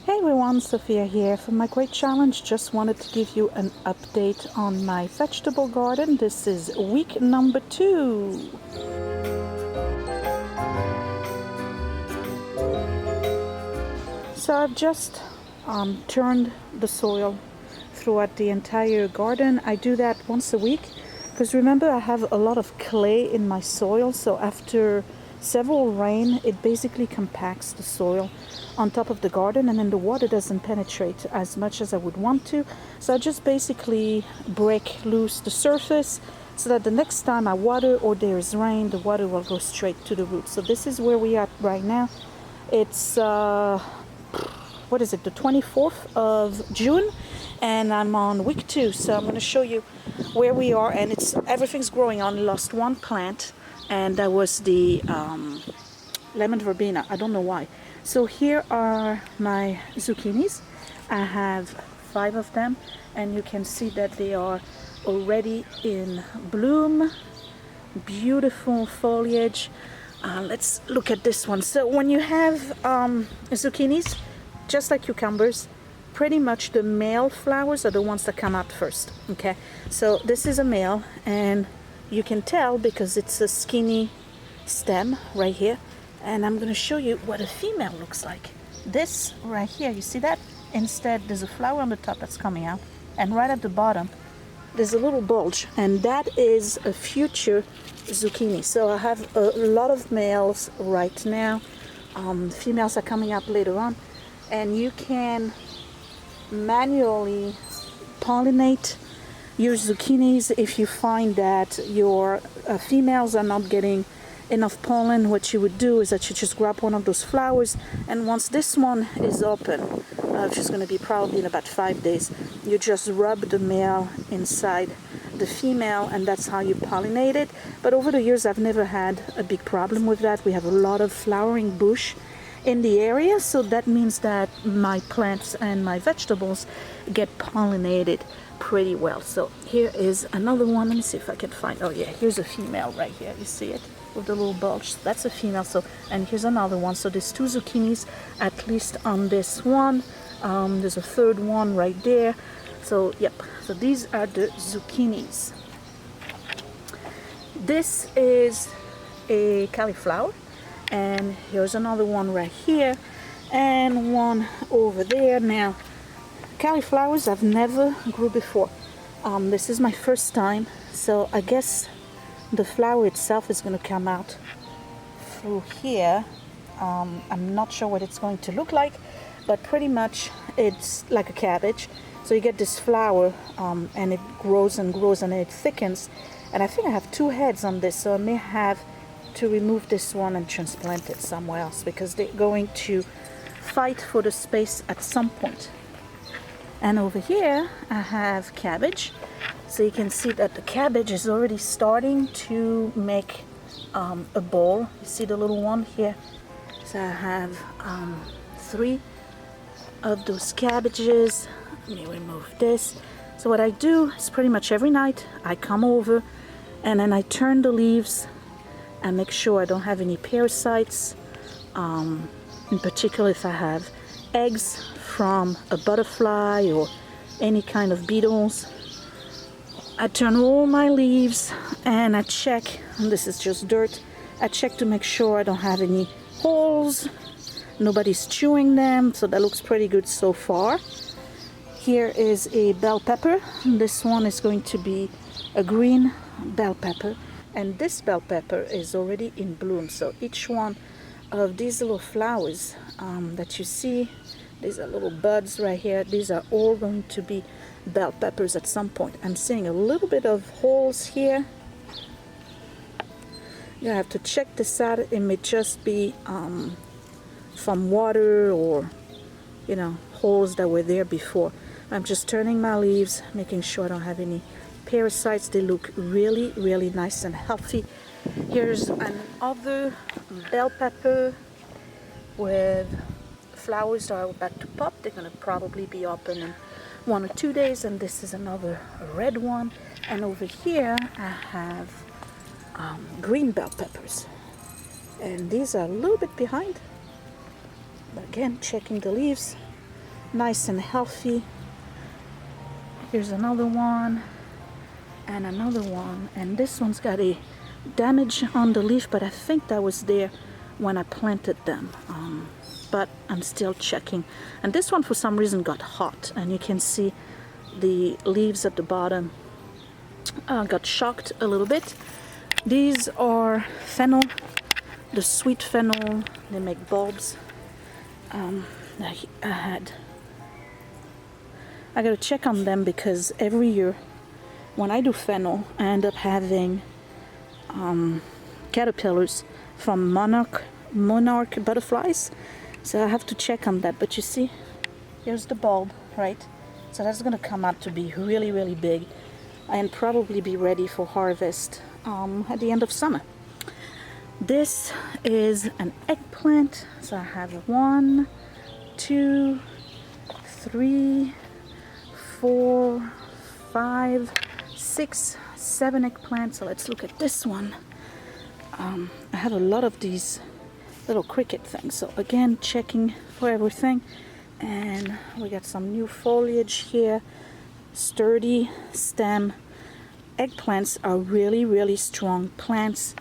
Hey everyone, Sophia here from my Great Challenge. Just wanted to give you an update on my vegetable garden. This is week number 2. So I've just turned the soil throughout the entire garden. I do that once a week because remember I have a lot of clay in my soil, so after several rain it basically compacts the soil on top of the garden, and then the water doesn't penetrate as much as I would want to. So I just basically break loose the surface so that the next time I water or there is rain, the water will go straight to the roots. So this is where we are right now. It's what is it, the 24th of June, and I'm on week 2. So I'm going to show you where we are, and everything's growing. I only lost one plant, and that was the lemon verbena. I don't know why. So here are my zucchinis. I have 5 of them, and you can see that they are already in bloom. Beautiful foliage. Let's look at this one. So when you have zucchinis, just like cucumbers, pretty much the male flowers are the ones that come out first. Okay, so this is a male, and you can tell because it's a skinny stem right here. And I'm going to show you what a female looks like. This right here, you see that? Instead, there's a flower on the top that's coming out, and right at the bottom, there's a little bulge, and that is a future zucchini. So I have a lot of males right now. Females are coming up later on, and you can manually pollinate your zucchinis if you find that your females are not getting enough pollen. What you would do is that you just grab one of those flowers, and once this one is open, which is going to be probably in about 5 days, you just rub the male inside the female, and that's how you pollinate it. But over the years I've never had a big problem with that. We have a lot of flowering bush in the area, so that means that my plants and my vegetables get pollinated pretty well. So here is another one. Let me see if I can find, oh yeah, here's a female right here. You see it with the little bulge? That's a female. So, and here's another one. So there's 2 zucchinis at least on this one. There's a third one right there. So yep, so these are the zucchinis. This is a cauliflower, and here's another one right here and one over there. Now cauliflowers I've never grew before. This is my first time, so I guess the flower itself is going to come out through here. I'm not sure what it's going to look like, but pretty much it's like a cabbage. So you get this flower, and it grows and grows, and it thickens. And I think I have 2 heads on this, so I may have to remove this one and transplant it somewhere else, because they're going to fight for the space at some point. And over here I have cabbage. So you can see that the cabbage is already starting to make a ball. You see the little one here? So I have 3 of those cabbages. Let me remove this. So what I do is pretty much every night I come over, and then I turn the leaves and make sure I don't have any parasites. In particular, if I have eggs from a butterfly or any kind of beetles, I turn all my leaves and I check, and this is just dirt, I check to make sure I don't have any holes, nobody's chewing them, so that looks pretty good so far. Here is a bell pepper. This one is going to be a green bell pepper, and this bell pepper is already in bloom. So each one of these little flowers that you see, these are little buds right here, these are all going to be bell peppers at some point. I'm seeing a little bit of holes here. You have to check this out. It may just be from water, or you know, holes that were there before. I'm just turning my leaves, making sure I don't have any parasites. They look really, really nice and healthy. Here's another bell pepper with flowers that are about to pop. They're going to probably be open in 1 or 2 days. And this is another red one. And over here I have green bell peppers, and these are a little bit behind, but again, checking the leaves, nice and healthy. Here's another one and another one, and this one's got a damage on the leaf, but I think that was there when I planted them, but I'm still checking. And this one for some reason got hot, and you can see the leaves at the bottom got shocked a little bit. These are fennel, the sweet fennel. They make bulbs. I gotta check on them because every year when I do fennel, I end up having caterpillars from monarch butterflies. So I have to check on that. But you see, here's the bulb, right? So that's gonna come out to be really, really big and probably be ready for harvest at the end of summer. This is an eggplant. So I have 1, 2, 3, 4, 5, 6, 7 eggplants. So let's look at this one. I have a lot of these little cricket things. So again, checking for everything. And we got some new foliage here. Sturdy stem. Eggplants are really, really strong plants.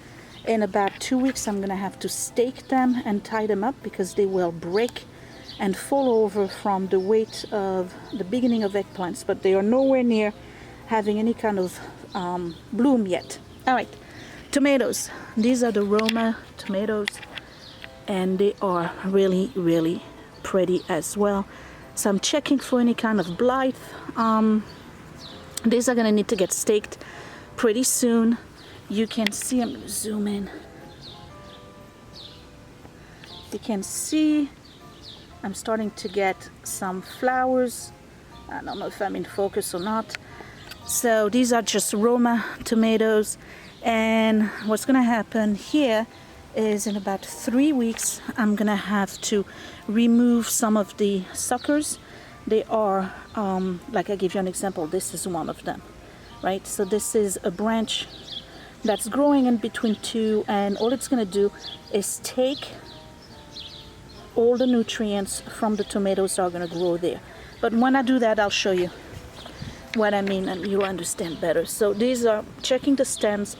In about 2 weeks, I'm gonna have to stake them and tie them up because they will break and fall over from the weight of the beginning of eggplants, but they are nowhere near having any kind of bloom yet. All right, tomatoes. These are the Roma tomatoes, and they are really, really pretty as well. So I'm checking for any kind of blight. These are gonna need to get staked pretty soon. You can see, I'm gonna zoom in. You can see I'm starting to get some flowers. I don't know if I'm in focus or not. So these are just Roma tomatoes, and what's gonna happen here is in about 3 weeks I'm gonna have to remove some of the suckers. They are like I give you an example, this is one of them, right? So this is a branch that's growing in between two, and all it's gonna do is take all the nutrients from the tomatoes that are gonna grow there. But when I do that, I'll show you what I mean and you'll understand better. So these are checking the stems,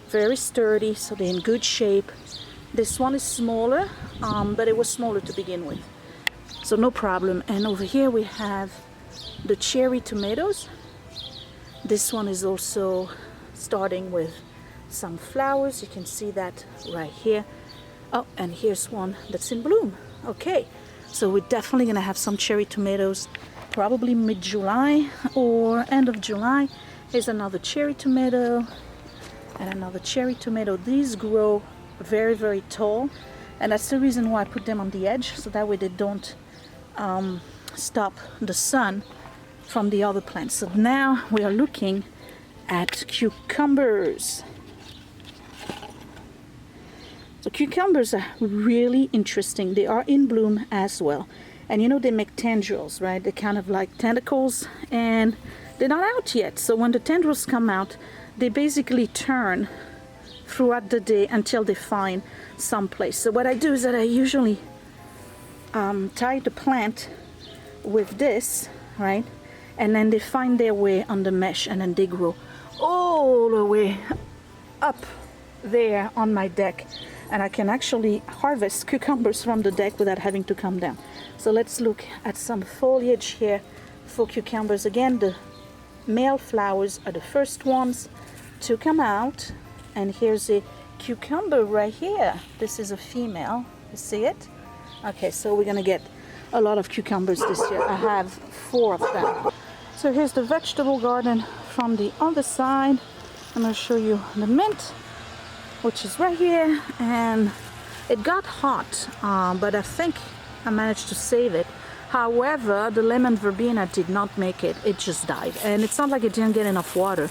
very sturdy, so they're in good shape. This one is smaller, but it was smaller to begin with, so no problem. And over here we have the cherry tomatoes. This one is also starting with some flowers. You can see that right here. Oh, and here's one that's in bloom. Okay, so we're definitely gonna have some cherry tomatoes probably mid-July or end of July. Here's another cherry tomato and another cherry tomato. These grow very, very tall, and that's the reason why I put them on the edge, so that way they don't stop the sun from the other plants. So now we are looking at cucumbers. So cucumbers are really interesting. They are in bloom as well. And you know, they make tendrils, right? They're kind of like tentacles, and they're not out yet. So when the tendrils come out, they basically turn throughout the day until they find some place. So what I do is that I usually tie the plant with this, right? And then they find their way on the mesh, and then they grow all the way up there on my deck. And I can actually harvest cucumbers from the deck without having to come down. So let's look at some foliage here for cucumbers. Again, the male flowers are the first ones to come out. And here's a cucumber right here. This is a female. You see it? Okay, so we're gonna get a lot of cucumbers this year. I have 4 of them. So here's the vegetable garden from the other side. I'm gonna show you the mint, which is right here, and it got hot, but I think I managed to save it. However, the lemon verbena did not make it. It just died, and it's not like it didn't get enough water.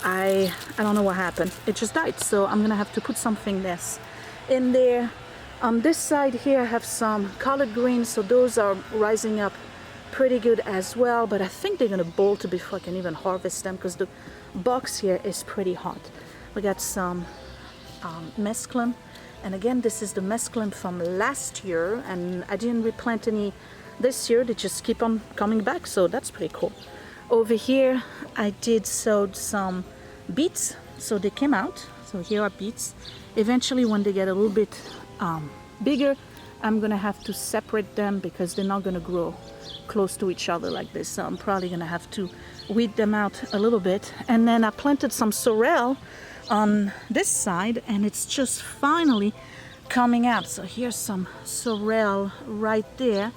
I don't know what happened. It just died, so I'm gonna have to put something else in there. On this side here I have some collard greens, so those are rising up pretty good as well, but I think they're gonna bolt before I can even harvest them because the box here is pretty hot. We got some mesclun, and again, this is the mesclun from last year, and I didn't replant any this year they just keep on coming back, so that's pretty cool. Over here I did sowed some beets, so they came out. So here are beets. Eventually when they get a little bit bigger, I'm gonna have to separate them because they're not gonna grow close to each other like this. So I'm probably gonna have to weed them out a little bit. And then I planted some sorrel on this side, and it's just finally coming out. So here's some sorrel right there.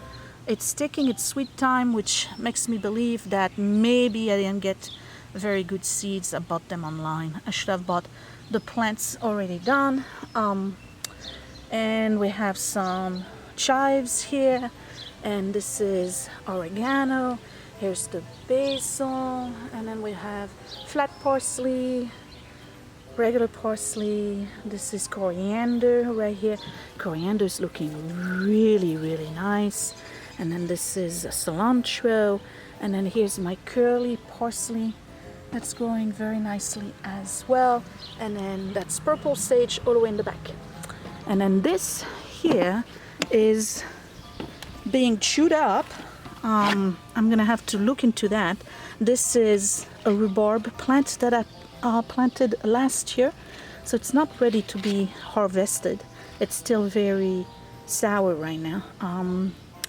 It's taking its sweet time, which makes me believe that maybe I didn't get very good seeds. I bought them online. I should have bought the plants already done. And we have some chives here, and this is oregano. Here's the basil, and then we have flat parsley, regular parsley. This is coriander right here. Coriander is looking really, really nice. And then this is cilantro, and then here's my curly parsley. That's growing very nicely as well. And then that's purple sage all the way in the back. And then this here is being chewed up. I'm gonna have to look into that. This is a rhubarb plant that I planted last year, so it's not ready to be harvested. It's still very sour right now.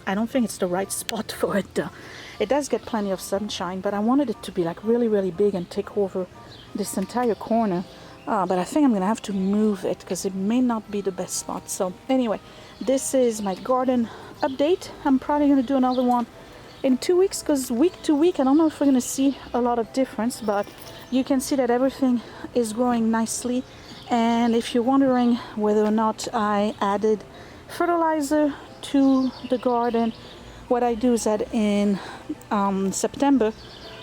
I don't think it's the right spot for it though. It does get plenty of sunshine, but I wanted it to be like really, really big and take over this entire corner. But I think I'm gonna have to move it because it may not be the best spot. So anyway, this is my garden update. I'm probably gonna do another one in 2 weeks, because week to week I don't know if we're gonna see a lot of difference, but you can see that everything is growing nicely. And if you're wondering whether or not I added fertilizer to the garden, what I do is that in September,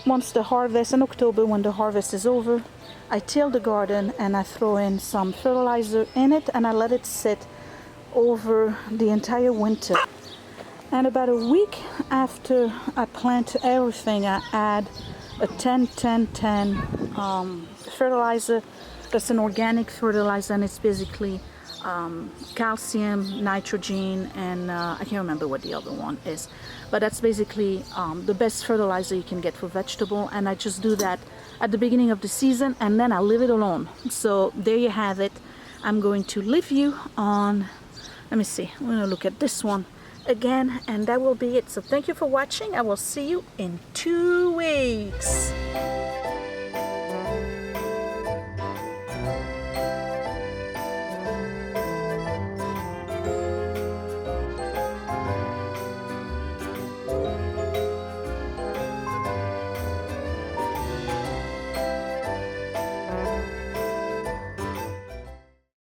once the harvest, in October when the harvest is over, I till the garden and I throw in some fertilizer in it, and I let it sit over the entire winter. And about a week after I plant everything, I add a 10-10-10 fertilizer. That's an organic fertilizer, and it's basically calcium, nitrogen, and I can't remember what the other one is, but that's basically the best fertilizer you can get for vegetable. And I just do that at the beginning of the season, and then I leave it alone. So there you have it. I'm going to leave you on, let me see, I'm going to look at this one again, and that will be it. So thank you for watching. I will see you in 2 weeks.